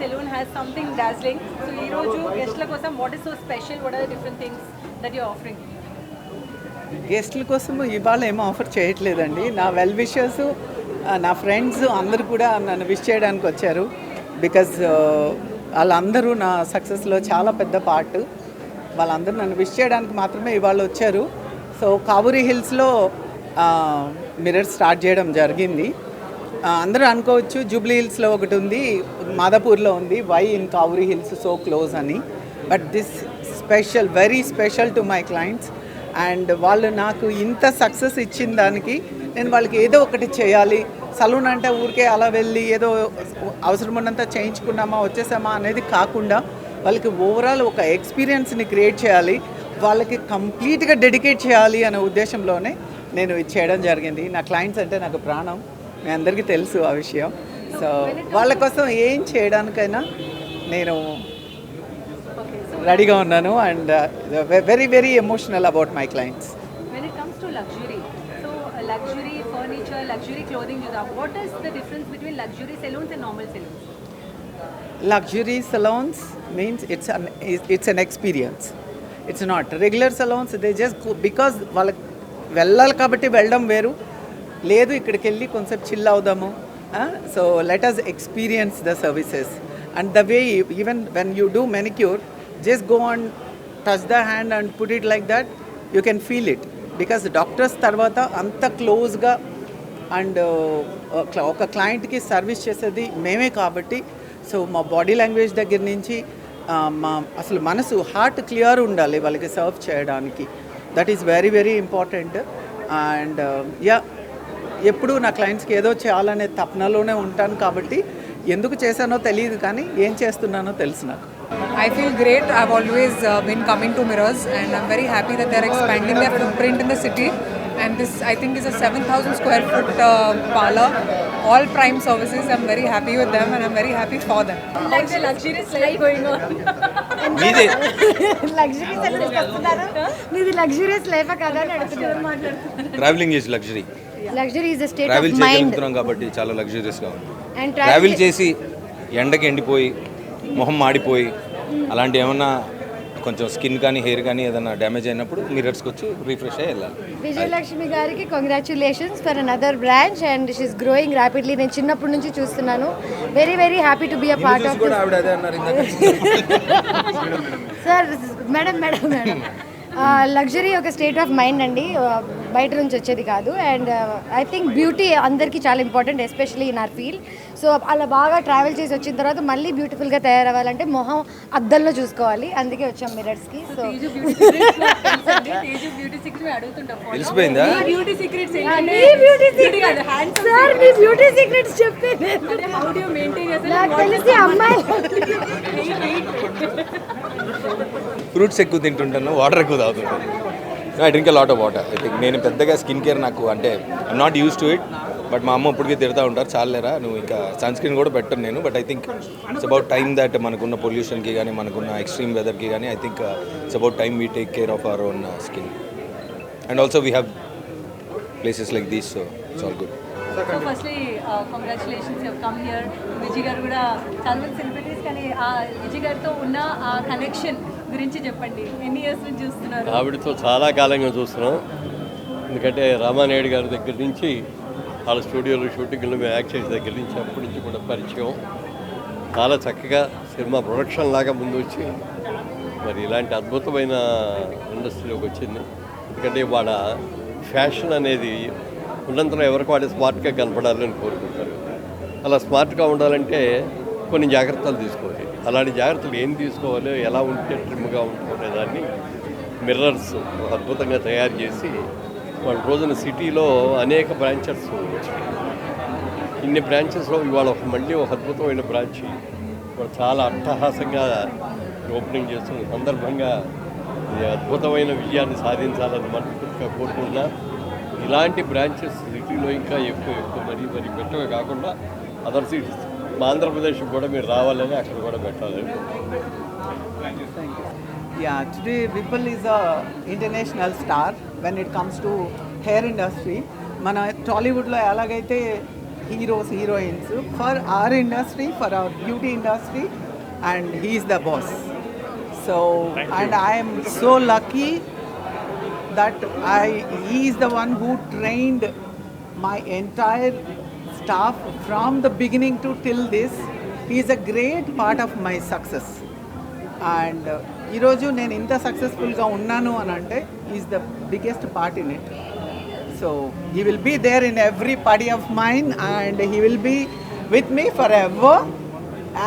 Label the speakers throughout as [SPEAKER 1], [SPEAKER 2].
[SPEAKER 1] Saloon has something dazzling. So ee roju guestla kosam what is so special? What are the different things that you're offering?
[SPEAKER 2] గెస్ట్ల కోసం ఇవాళ ఏమో offer చేయట్లేదండి. నా well wishers, నా friends అందరూ కూడా నన్ను విష్ చేయడానికి వచ్చారు. బికాజ్ వాళ్ళందరూ నా సక్సెస్లో చాలా పెద్ద పార్ట్. వాళ్ళందరూ నన్ను విష్ చేయడానికి మాత్రమే ఇవాళ వచ్చారు. సో కావూరి హిల్స్లో మిర్రర్ స్టార్ట్ చేయడం జరిగింది. అందరూ అనుకోవచ్చు జూబ్లీ హిల్స్లో ఒకటి ఉంది, మాదాపూర్లో ఉంది, why in Kavuri hills so close అని. But this special, very special to my clients. And వాళ్ళు నాకు ఇంత సక్సెస్ ఇచ్చిన దానికి నేను వాళ్ళకి ఏదో ఒకటి చేయాలి. సలూన్ అంటే ఊరికే అలా వెళ్ళి ఏదో అవసరం ఉన్నంత చేయించుకున్నామా వచ్చేసామా అనేది కాకుండా వాళ్ళకి ఓవరాల్ ఒక ఎక్స్పీరియన్స్ని క్రియేట్ చేయాలి, వాళ్ళకి కంప్లీట్గా డెడికేట్ చేయాలి అనే ఉద్దేశంలోనే నేను ఇది చేయడం జరిగింది. నా క్లయింట్స్ అంటే నాకు ప్రాణం, మీ అందరికీ తెలుసు ఆ విషయం. సో వాళ్ళ కోసం ఏం చేయడానికైనా నేను రెడీగా ఉన్నాను. And very very emotional about my clients.
[SPEAKER 1] When it comes to luxury, so luxury furniture, luxury clothing, what is the difference between luxury salons and normal salons?
[SPEAKER 2] Luxury salons means it's an experience. It's not regular salons. They just go because వాళ్ళకి వెళ్ళాలి కాబట్టి వెళ్ళడం వేరు. లేదు ఇక్కడికి వెళ్ళి కొంచెం chill అవుదాము. So let us experience the services. And the way even when you do manicure, just go and touch the hand and put it like that, you can feel it. Because doctors తర్వాత అంత క్లోజ్గా and ఒక క్లయింట్కి service చేసేది మేమే కాబట్టి, so మా body language దగ్గర నుంచి మా అసలు మనసు హార్ట్ క్లియర్ ఉండాలి వాళ్ళకి సర్వ్ చేయడానికి. That is very very important. And ఎప్పుడు నా క్లయింట్స్కి ఏదో చేయాలనే తపనలోనే ఉంటాను కాబట్టి ఎందుకు చేశానో తెలియదు కానీ ఏం చేస్తున్నానో తెలుసు నాకు.
[SPEAKER 3] I feel great. I've always been coming to Mirrors and I'm very happy that they're expanding their footprint in the city. And this, I think, is a 7,000 square foot parlor, all prime services. I'm very happy with them and I'm very happy for them.
[SPEAKER 1] Like the luxurious life going on.
[SPEAKER 4] Luxury saloons వస్తున్నారు. మీది luxurious life కదా అని అడుగుతున్నారు.
[SPEAKER 5] Travelling is luxury.
[SPEAKER 4] Luxury is the state
[SPEAKER 5] travel
[SPEAKER 4] of mind.
[SPEAKER 5] చేయగలుగుతున్నాం కాబట్టి చాలా లగ్జరియస్గా ఉంది.
[SPEAKER 4] And
[SPEAKER 5] travel చేసి ఎండకి ఎండిపోయి మొహం మాడిపోయి అలాంటి ఏమన్నా కొంచెం స్కిన్ కానీ హెయిర్ కానీ ఏదైనా డ్యామేజ్ అయినప్పుడు మిర్రర్స్కి వచ్చి రీఫ్రెష్ అయ్యి వెళ్ళాలి.
[SPEAKER 4] విజయలక్ష్మి గారికి congratulations for another branch and she's growing rapidly. నేను చిన్నప్పటి నుంచి చూస్తున్నాను. Very very happy to be a part of
[SPEAKER 5] కూడా ఆవిడ అదే అన్నారు
[SPEAKER 4] sir. Madam madam madam luxury ఒక స్టేట్ ఆఫ్ మైండ్ అండి, బయట నుంచి వచ్చేది కాదు. అండ్ ఐ థింక్ బ్యూటీ అందరికీ చాలా important, especially in our field. So అలా బాగా ట్రావెల్ చేసి వచ్చిన తర్వాత మళ్ళీ బ్యూటిఫుల్గా తయారవ్వాలంటే మొహం అద్దంలో చూసుకోవాలి. అందుకే వచ్చాం మిర్రర్స్కి. సో
[SPEAKER 5] తెలిసిపోయిందా?
[SPEAKER 1] బ్యూటీ సీక్రెట్స్
[SPEAKER 4] సార్ మీ బ్యూటీ సీక్రెట్స్ చెప్పండి.
[SPEAKER 1] how do you maintain yourself?
[SPEAKER 4] నాకు తెలిసి అమ్మాయి
[SPEAKER 5] ఫ్రూట్స్ ఎక్కువ తింటుంటాను, వాటర్ ఎక్కువ తాగుతుంటాను. I drink a lot of water. I think నేను పెద్దగా స్కిన్ కేర్ నాకు అంటే I'm not use to it. But మా అమ్మ ఇప్పటికీ తిడతా ఉంటారు, చాలేరా నువ్వు ఇంకా సన్ స్క్రీన్ కూడా పెట్టను నేను. But I think it's about time that మనకున్న పొల్యూషన్కి కానీ మనకున్న ఎక్స్ట్రీమ్ వెదర్కి కానీ I think it's about time we take care of our own skin. And also we have places like these, so it's all good.
[SPEAKER 1] So firstly, congratulations, you have come here. Vijay గారు కూడా చాలా మంది celebrities, కానీ ఆ విజయ్ గారితో ఉన్న ఆ connection గురించి చెప్పండి. ఎన్ని ఇయర్స్ నుంచి చూస్తున్నారు?
[SPEAKER 6] ఆవిడతో చాలా కాలంగా చూస్తున్నాం. ఎందుకంటే రామానాయుడు గారి దగ్గర నుంచి వాళ్ళ స్టూడియోలో షూటింగ్లో మేము యాక్ట్ చేసే దగ్గర నుంచి అప్పటి నుంచి కూడా పరిచయం. చాలా చక్కగా సినిమా ప్రొడక్షన్ లాగా ముందు వచ్చి మరి ఇలాంటి అద్భుతమైన ఇండస్ట్రీలోకి వచ్చింది. ఎందుకంటే వాళ్ళ ఫ్యాషన్ అనేది ఉన్నంతలో ఎవరికి వాడే స్మార్ట్గా కనపడాలని కోరుకుంటారు. అలా స్మార్ట్గా ఉండాలంటే కొన్ని జాగ్రత్తలు తీసుకోవాలి. అలాంటి జాగ్రత్తలు ఏం తీసుకోవాలి, ఎలా ఉంటే ట్రిమ్గా ఉంటునే దాన్ని మిర్రర్స్ అద్భుతంగా తయారు చేసి వాళ్ళ రోజున సిటీలో అనేక బ్రాంచెస్ వచ్చాయి. ఇన్ని బ్రాంచెస్లో ఇవాళ మళ్ళీ ఒక అద్భుతమైన బ్రాంచ్ వాళ్ళు చాలా అట్టహాసంగా ఓపెనింగ్ చేస్తున్న సందర్భంగా ఇది అద్భుతమైన విజయాన్ని సాధించాలని మనస్ఫూర్తిగా కోరుకుంటున్నా. ఇలాంటి బ్రాంచెస్ సిటీలో ఇంకా ఎక్కువ మరి పెట్టగా కాకుండా అదర్ సిటీస్ మా ఆంధ్రప్రదేశ్కి కూడా మీరు రావాలని అక్కడ కూడా పెట్టాలని.
[SPEAKER 2] Yeah, today Vipul is a international star when it comes to hair industry. మన టాలీవుడ్లో ఎలాగైతే heroes, heroines for our industry, for our beauty industry, and he is the boss. So, and I am so lucky that he is the one who trained my entire staff from the beginning to till this. He is a great part of my success. And ఈరోజు నేను ఇంత సక్సెస్ఫుల్గా ఉన్నాను అని అంటే is the biggest part in it. So he will be there in every party of mine and he will be with me for ever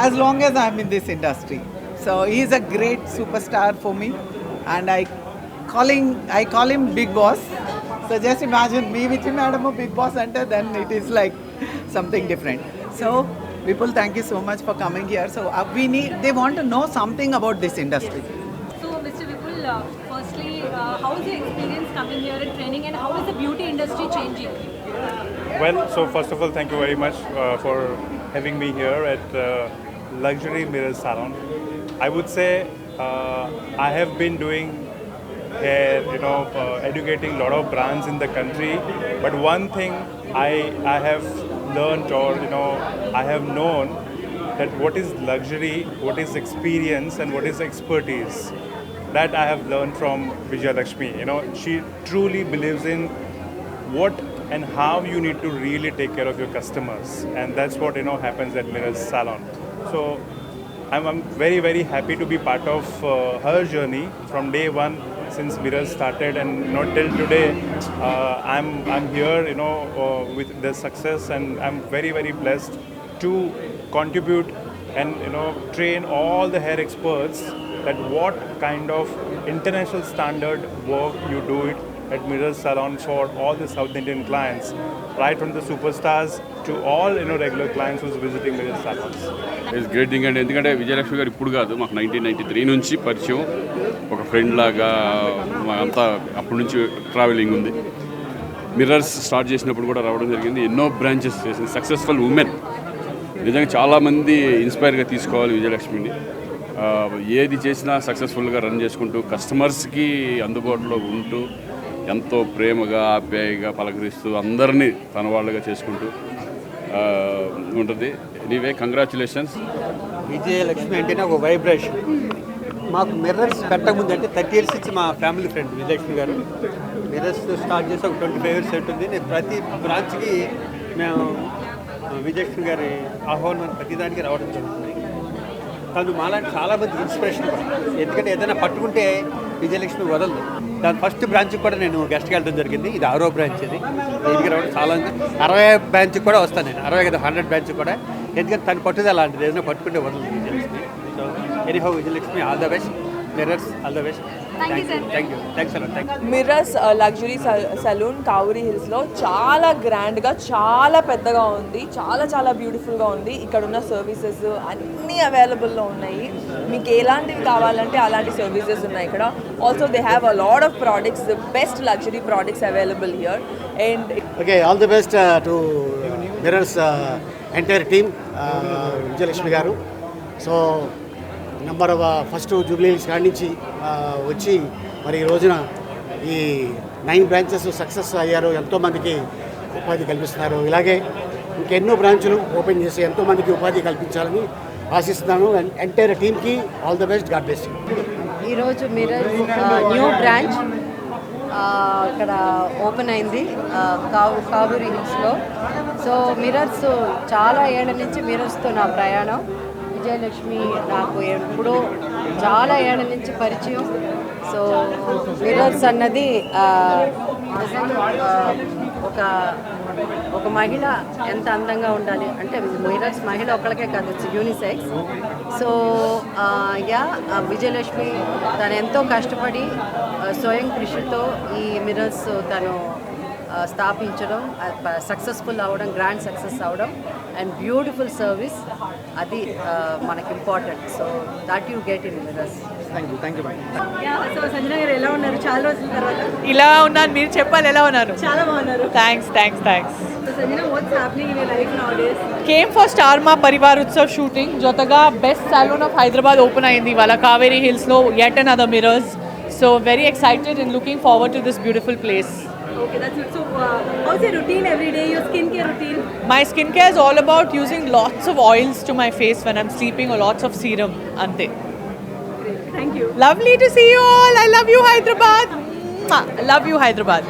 [SPEAKER 2] as long as I'm in this industry. So he is a great super star for me and I call him Big Boss. So just imagine me with him, Madam, Big Boss, and then it is like something different. So people, thank you so much for coming here. So they want to know something about this industry.
[SPEAKER 1] So Mr. Vipul, firstly, how is your experience coming here and training, and how is the beauty industry changing?
[SPEAKER 7] Well, so first of all, thank you very much for having me here at Luxury Mirrors Salon. I would say I have been doing hair, educating a lot of brands in the country. But one thing I have learned, or I have known, that what is luxury, what is experience, and what is expertise. That I have learned from Vijaya Lakshmi. She truly believes in what and how you need to really take care of your customers, and that's what happens at Mirrors Salon. So I'm very, very happy to be part of her journey from day one since Mirrors started, and till today. I'm here, with the success, and I'm very, very blessed to contribute and train all the hair experts that what kind of international standard work you do it at Mirrors Salon for all the South Indian clients, right from the superstars to all regular clients who's visiting Mirrors Salons.
[SPEAKER 8] It's great thing అండి. ఎందుకంటే విజయలక్ష్మి గారు ఇప్పుడు కాదు, మాకు 1993 నుంచి పరిచయం, ఒక friend లాగా అంతా అప్పటి నుంచి ట్రావెలింగ్ ఉంది. మిర్రర్స్ స్టార్ట్ చేసినప్పుడు కూడా రావడం జరిగింది. ఎన్నో బ్రాంచెస్ చేసింది. సక్సెస్ఫుల్ ఉమెన్, నిజంగా చాలామంది ఇన్స్పైర్గా తీసుకోవాలి విజయలక్ష్మిని. ఏది చేసినా సక్సెస్ఫుల్గా రన్ చేసుకుంటూ కస్టమర్స్కి అందుబాటులో ఉంటూ ఎంతో ప్రేమగా ఆప్యాయంగా పలకరిస్తూ అందరినీ తన వాళ్ళగా చేసుకుంటూ ఉంటుంది. Anyway, congratulations.
[SPEAKER 9] విజయలక్ష్మి అంటేనే ఒక వైబ్రేషన్. మాకు మిర్రర్స్ పెట్టకముందు అంటే 30 years నుంచి మా ఫ్యామిలీ ఫ్రెండ్ విజయలక్ష్మి గారు. మిర్రర్స్ స్టార్ట్ చేసి ఒక 25 years ఉంటుంది. నేను ప్రతి బ్రాంచ్కి మేము విజయలక్ష్మి గారి ఆహ్వానం ప్రతిదానికి రావడం జరుగుతుంది. తను మాలాంటి చాలామంది ఇన్స్పిరేషన్ కూడా. ఎందుకంటే ఏదైనా పట్టుకుంటే విజయలక్ష్మి వదలదు. దాని ఫస్ట్ బ్రాంచ్కి కూడా నేను గెస్ట్కి వెళ్ళడం జరిగింది. ఇది 6వ బ్రాంచ్. ఇది దీనికి రావడం చాలా 60 బ్రాంచ్కి కూడా వస్తాను నేను. 60 కదా 100 బ్రాంచ్కి కూడా. ఎందుకంటే తను పట్టుదల అలాంటిది, ఏదైనా పట్టుకుంటే వదలదు Vijayalakshmi. So anyhow Vijayalakshmi, all the best. Mirrors, all the best. Thank you. Thanks అలా. Thank you.
[SPEAKER 10] Mirrors luxury saloon Kavuri హిల్స్లో చాలా గ్రాండ్గా, చాలా పెద్దగా ఉంది. చాలా చాలా బ్యూటిఫుల్గా ఉంది. ఇక్కడ ఉన్న సర్వీసెస్ అన్నీ అవైలబుల్లో ఉన్నాయి. మీకు ఎలాంటివి కావాలంటే అలాంటి సర్వీసెస్ ఉన్నాయి ఇక్కడ. Also they have a lot of products, the best luxury products available here. And
[SPEAKER 9] okay, all the best to mirrors entire team, Vijayalakshmi garu. So number first Jubilee hills కాడి నుంచి వచ్చి మరి ఈ రోజున ఈ 9 బ్రాంచెస్ సక్సెస్ అయ్యారు. ఎంతోమందికి ఉపాధి కల్పిస్తున్నారు. ఇలాగే ఇంకెన్నో బ్రాంచులు ఓపెన్ చేసి ఎంతోమందికి ఉపాధి కల్పించాలని ఆశిస్తున్నాను. ఎంటైర్ టీమ్కి all the best. God bless you.
[SPEAKER 4] ఈరోజు మిర్రర్స్ న్యూ బ్రాంచ్ ఇక్కడ ఓపెన్ అయింది కావూరి హిల్స్లో. సో మిర్రర్స్ చాలా ఏళ్ళ నుంచి మిర్రర్స్తో నా ప్రయాణం. విజయలక్ష్మి నాకు ఎప్పుడో చాలా ఏళ్ళ నుంచి పరిచయం. సో మిర్రర్స్ అన్నది ఒక మహిళ ఎంత అందంగా ఉండాలి అంటే, మిర్రర్స్ మహిళ ఒక్కరికే కాదు, ఇట్స్ యూనిసెక్స్. సో విజయలక్ష్మి తను ఎంతో కష్టపడి స్వయం కృషితో ఈ మిర్రర్స్ తను స్థాపించడం, సక్సెస్ఫుల్ అవ్వడం, గ్రాండ్ సక్సెస్ అవ్వడం అండ్ బ్యూటిఫుల్ సర్వీస్, అది మనకి important. So that you get in mirrors.
[SPEAKER 9] Thank you. Thank you madam.
[SPEAKER 1] So Sanjana గారు ఎలా ఉన్నారు చాలా రోజుల తర్వాత?
[SPEAKER 3] ఇలా ఉన్నాను, మీరు చెప్పాలి ఎలా ఉన్నారు.
[SPEAKER 1] చాలా బాగున్నారు.
[SPEAKER 3] Thanks.
[SPEAKER 1] So Sanjana, what's happening in your life nowadays?
[SPEAKER 3] Came for star Maa Parivar Utsav shooting. జొతగా best saloon of Hyderabad open అయింది ఇవాళ కావేరీ హిల్స్లో. Yet another mirrors. So very excited and looking forward to this beautiful place.
[SPEAKER 1] Okay, that's it. So, how's your routine every day? Your skincare routine?
[SPEAKER 10] My skincare is all about using lots of oils to my face when I'm sleeping or lots of serum. Ante.
[SPEAKER 1] Thank you.
[SPEAKER 10] Lovely to see you all. I love you, Hyderabad. Mwah. I love you, Hyderabad.